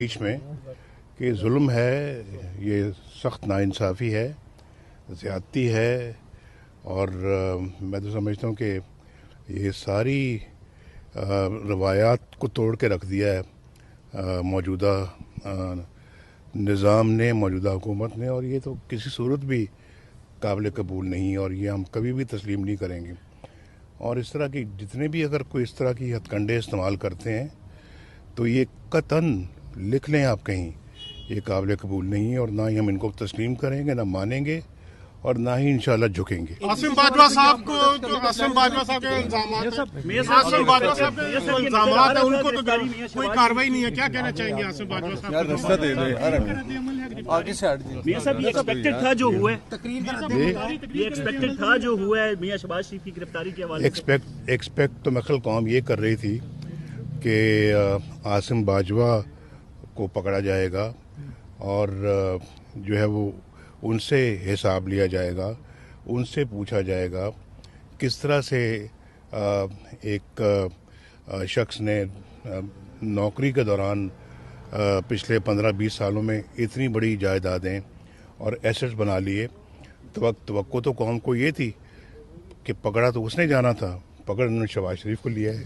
बीच में कि जुल्म है, ये सख्त नाइंसाफ़ी है, ज़्यादती है। और मैं तो समझता हूँ कि ये सारी रवायात को तोड़ के रख दिया है मौजूदा निज़ाम ने, मौजूदा हुकूमत ने, और ये तो किसी सूरत भी काबिल कबूल नहीं है और ये हम कभी भी तस्लीम नहीं करेंगे। और इस तरह की जितने भी अगर कोई इस तरह की हथकंडे इस्तेमाल करते हैं तो ये कतन लिख लें आप कहीं, ये काबिल कबूल नहीं है और ना ही हम इनको तस्लीम करेंगे, ना मानेंगे और ना ही इंशाल्लाह झुकेंगे। आसिम बाजवा साहब को जो आसिम बाजवा साहब के इल्जामात है उनको तो कोई कार्रवाई नहीं है, क्या कहना चाहेंगे आसिम बाजवा साहब? आगे से हट जाइए। मियां साहब, ये एक्सपेक्टेड था जो हुआ है, ये एक्सपेक्टेड था जो हुआ है मियां शहबाज शरीफ की गिरफ्तारी के हवाले से। एक्सपेक्ट तो मखल कौम ये कर रही थी कि आसिम बाजवा को पकड़ा जाएगा और जो है वो उनसे हिसाब लिया जाएगा, उनसे पूछा जाएगा किस तरह से एक शख्स ने नौकरी के दौरान पिछले 15-20 सालों में इतनी बड़ी जायदादें और एसेट्स बना लिए। तवक्को तो कौम को ये थी कि पकड़ा तो उसने जाना था, पकड़ उन्होंने शहबाज शरीफ को लिया है।